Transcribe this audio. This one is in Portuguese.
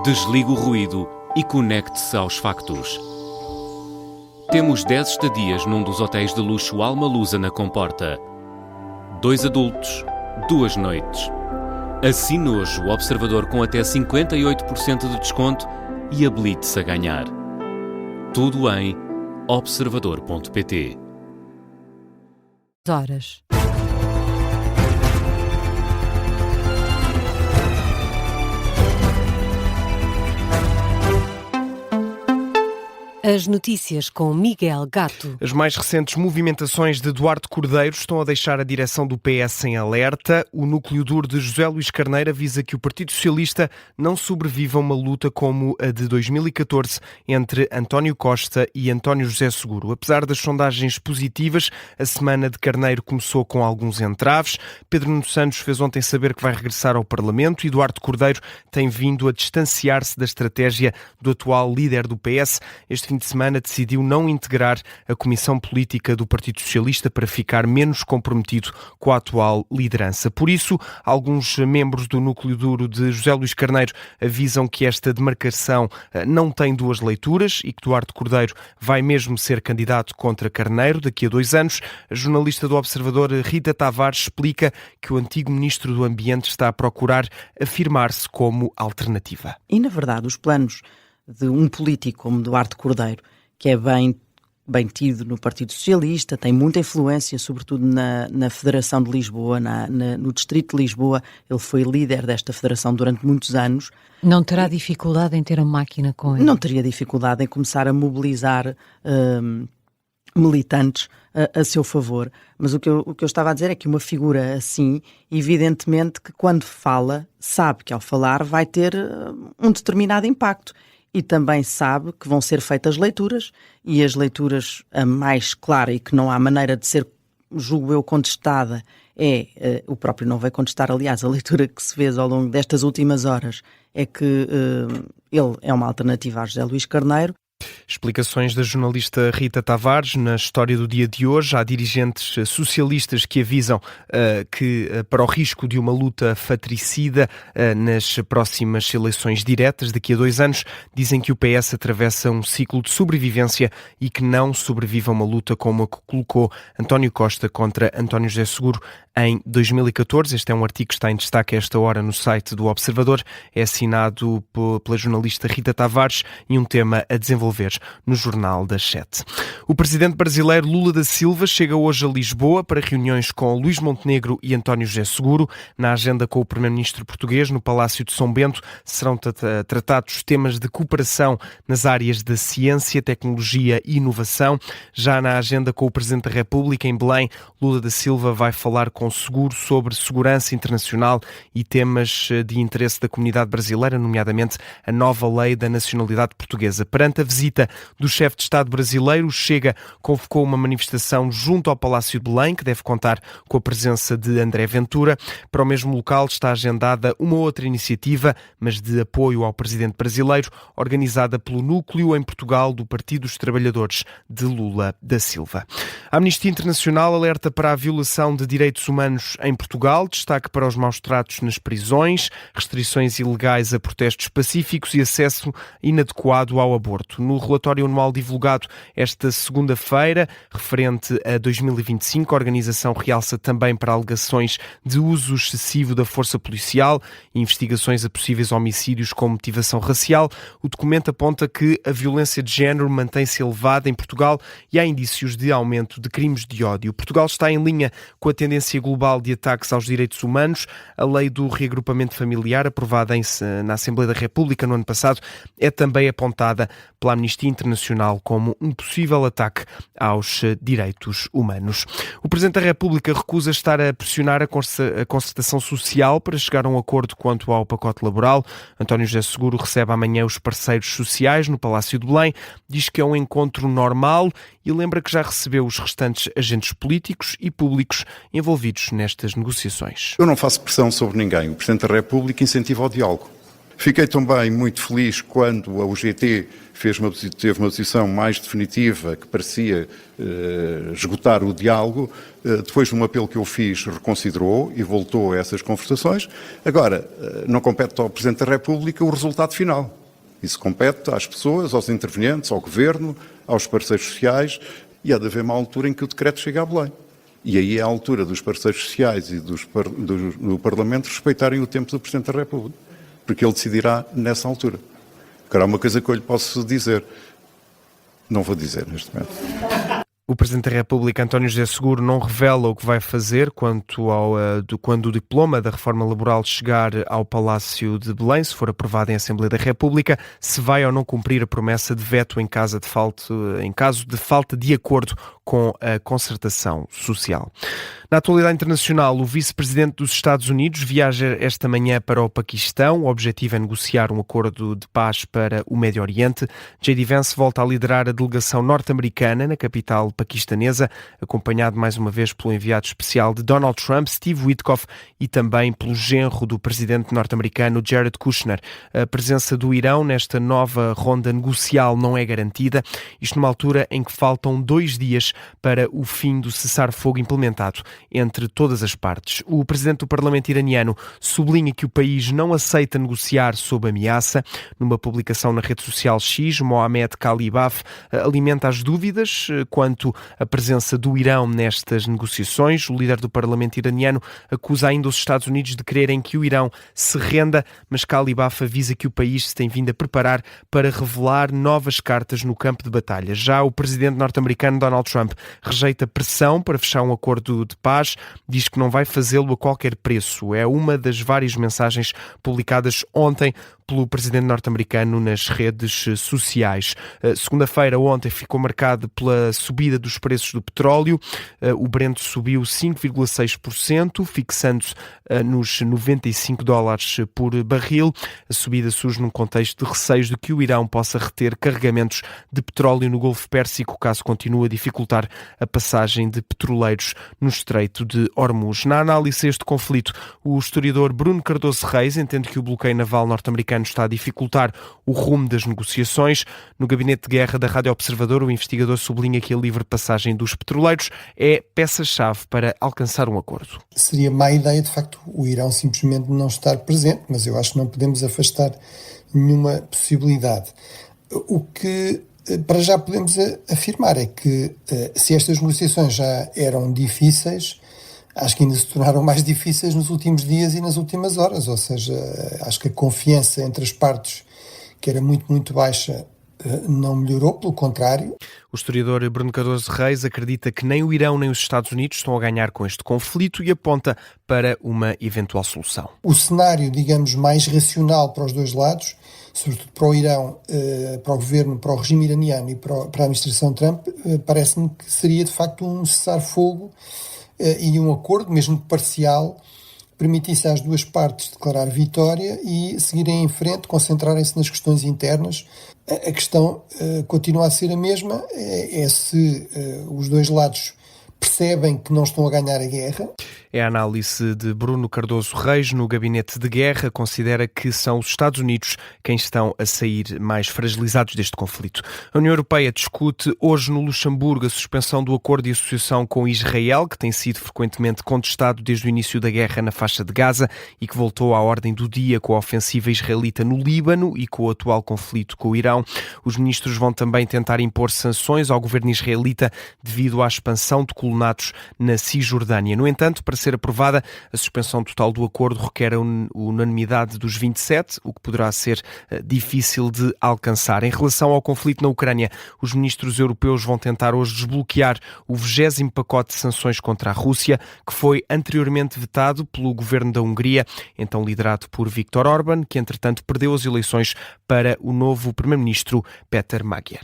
Desligue o ruído e conecte-se aos factos. Temos 10 estadias num dos hotéis de luxo Alma Lusa na Comporta. 2 adultos, 2 noites. Assine hoje o Observador com até 58% de desconto e habilite-se a ganhar. Tudo em observador.pt. Horas. As notícias com Miguel Gato. As mais recentes movimentações de Duarte Cordeiro estão a deixar a direção do PS em alerta. O núcleo duro de José Luís Carneiro avisa que o Partido Socialista não sobrevive a uma luta como a de 2014 entre António Costa e António José Seguro. Apesar das sondagens positivas, a semana de Carneiro começou com alguns entraves. Pedro Nuno Santos fez ontem saber que vai regressar ao Parlamento e Duarte Cordeiro tem vindo a distanciar-se da estratégia do atual líder do PS. Este fim de semana decidiu não integrar a Comissão Política do Partido Socialista para ficar menos comprometido com a atual liderança. Por isso, alguns membros do núcleo duro de José Luís Carneiro avisam que esta demarcação não tem duas leituras e que Duarte Cordeiro vai mesmo ser candidato contra Carneiro daqui a 2 anos. A jornalista do Observador, Rita Tavares, explica que o antigo Ministro do Ambiente está a procurar afirmar-se como alternativa. E, na verdade, os planos de um político como Duarte Cordeiro, que é bem tido no Partido Socialista, tem muita influência, sobretudo na Federação de Lisboa, no Distrito de Lisboa. Ele foi líder desta federação durante muitos anos. Não terá dificuldade em ter a máquina com ele? Não teria dificuldade em começar a mobilizar militantes a seu favor. Mas o que eu estava a dizer é que uma figura assim, evidentemente que quando fala, sabe que ao falar vai ter um determinado impacto. E também sabe que vão ser feitas leituras, e as leituras, a mais clara e que não há maneira de ser, julgo eu, contestada, o próprio não vai contestar, aliás, a leitura que se fez ao longo destas últimas horas é que ele é uma alternativa a José Luís Carneiro. Explicações da jornalista Rita Tavares. Na história do dia de hoje, há dirigentes socialistas que avisam que para o risco de uma luta fratricida nas próximas eleições diretas, daqui a 2 anos, dizem que o PS atravessa um ciclo de sobrevivência e que não sobrevive a uma luta como a que colocou António Costa contra António José Seguro em 2014. Este é um artigo que está em destaque a esta hora no site do Observador. É assinado pela jornalista Rita Tavares e um tema a desenvolver no Jornal das 7. O presidente brasileiro Lula da Silva chega hoje a Lisboa para reuniões com Luís Montenegro e António José Seguro. Na agenda com o primeiro-ministro português, no Palácio de São Bento, serão tratados temas de cooperação nas áreas da ciência, tecnologia e inovação. Já na agenda com o presidente da República, em Belém, Lula da Silva vai falar com Seguro sobre segurança internacional e temas de interesse da comunidade brasileira, nomeadamente a nova lei da nacionalidade portuguesa. Perante a visita do chefe de Estado brasileiro, o Chega convocou uma manifestação junto ao Palácio de Belém, que deve contar com a presença de André Ventura. Para o mesmo local está agendada uma outra iniciativa, mas de apoio ao presidente brasileiro, organizada pelo núcleo em Portugal do Partido dos Trabalhadores de Lula da Silva. A Amnistia Internacional alerta para a violação de direitos humanos em Portugal, destaque para os maus-tratos nas prisões, restrições ilegais a protestos pacíficos e acesso inadequado ao aborto. No relatório anual divulgado esta segunda-feira, referente a 2025, a organização realça também para alegações de uso excessivo da força policial e investigações a possíveis homicídios com motivação racial. O documento aponta que a violência de género mantém-se elevada em Portugal e há indícios de aumento de crimes de ódio. Portugal está em linha com a tendência global de ataques aos direitos humanos. A lei do reagrupamento familiar, aprovada na Assembleia da República no ano passado, é também apontada pela Amnistia Internacional como um possível ataque aos direitos humanos. O Presidente da República recusa estar a pressionar a concertação social para chegar a um acordo quanto ao pacote laboral. António José Seguro recebe amanhã os parceiros sociais no Palácio de Belém, diz que é um encontro normal e lembra que já recebeu os restantes agentes políticos e públicos envolvidos nestas negociações. Eu não faço pressão sobre ninguém. O Presidente da República incentiva o diálogo. Fiquei também muito feliz quando a UGT teve uma posição mais definitiva, que parecia esgotar o diálogo. Depois de um apelo que eu fiz, reconsiderou e voltou a essas conversações. Agora, não compete ao Presidente da República o resultado final. Isso compete às pessoas, aos intervenientes, ao Governo, aos parceiros sociais, e há de haver uma altura em que o decreto chega a Belém. E aí é a altura dos parceiros sociais e do Parlamento respeitarem o tempo do Presidente da República, porque ele decidirá nessa altura. Agora, há uma coisa que eu lhe posso dizer, não vou dizer neste momento. O Presidente da República, António José Seguro, não revela o que vai fazer quando o diploma da reforma laboral chegar ao Palácio de Belém, se for aprovado em Assembleia da República, se vai ou não cumprir a promessa de veto em caso de falta de acordo com a concertação social. Na atualidade internacional, o vice-presidente dos Estados Unidos viaja esta manhã para o Paquistão. O objetivo é negociar um acordo de paz para o Médio Oriente. J.D. Vance volta a liderar a delegação norte-americana na capital paquistanesa, acompanhado mais uma vez pelo enviado especial de Donald Trump, Steve Witkoff, e também pelo genro do presidente norte-americano, Jared Kushner. A presença do Irão nesta nova ronda negocial não é garantida, isto numa altura em que faltam 2 dias para o fim do cessar-fogo implementado entre todas as partes. O presidente do Parlamento iraniano sublinha que o país não aceita negociar sob ameaça. Numa publicação na rede social X, Mohamed Khalibaf alimenta as dúvidas quanto à presença do Irão nestas negociações. O líder do Parlamento iraniano acusa ainda os Estados Unidos de quererem que o Irão se renda, mas Khalibaf avisa que o país se tem vindo a preparar para revelar novas cartas no campo de batalha. Já o presidente norte-americano Donald Trump rejeita pressão para fechar um acordo de paz, diz que não vai fazê-lo a qualquer preço. É uma das várias mensagens publicadas ontem pelo presidente norte-americano nas redes sociais. Segunda-feira, ontem, ficou marcada pela subida dos preços do petróleo. O Brent subiu 5,6%, fixando-se nos $95 por barril. A subida surge num contexto de receios de que o Irão possa reter carregamentos de petróleo no Golfo Pérsico, caso continue a dificultar a passagem de petroleiros no Estreito de Hormuz. Na análise deste conflito, o historiador Bruno Cardoso Reis entende que o bloqueio naval norte-americano está a dificultar o rumo das negociações. No gabinete de guerra da Rádio Observador, o investigador sublinha que a livre passagem dos petroleiros é peça-chave para alcançar um acordo. Seria má ideia, de facto, o Irão simplesmente não estar presente, mas eu acho que não podemos afastar nenhuma possibilidade. O que para já podemos afirmar é que se estas negociações já eram difíceis, acho que ainda se tornaram mais difíceis nos últimos dias e nas últimas horas, ou seja, acho que a confiança entre as partes, que era muito, muito baixa, não melhorou, pelo contrário. O historiador Bruno Cardoso Reis acredita que nem o Irão nem os Estados Unidos estão a ganhar com este conflito e aponta para uma eventual solução. O cenário, digamos, mais racional para os dois lados, sobretudo para o Irão, para o governo, para o regime iraniano e para a administração Trump, parece-me que seria de facto um cessar-fogo e um acordo, mesmo parcial, permitisse às duas partes declarar vitória e seguirem em frente, concentrarem-se nas questões internas. A questão continua a ser a mesma, é se os dois lados percebem que não estão a ganhar a guerra. É a análise de Bruno Cardoso Reis no gabinete de guerra. Considera que são os Estados Unidos quem estão a sair mais fragilizados deste conflito. A União Europeia discute hoje no Luxemburgo a suspensão do acordo de associação com Israel, que tem sido frequentemente contestado desde o início da guerra na faixa de Gaza e que voltou à ordem do dia com a ofensiva israelita no Líbano e com o atual conflito com o Irão. Os ministros vão também tentar impor sanções ao governo israelita devido à expansão de colonatos na Cisjordânia. No entanto, para ser aprovada, a suspensão total do acordo requer a unanimidade dos 27, o que poderá ser difícil de alcançar. Em relação ao conflito na Ucrânia, os ministros europeus vão tentar hoje desbloquear o 20º pacote de sanções contra a Rússia, que foi anteriormente vetado pelo governo da Hungria, então liderado por Viktor Orbán, que entretanto perdeu as eleições para o novo primeiro-ministro Péter Magyar.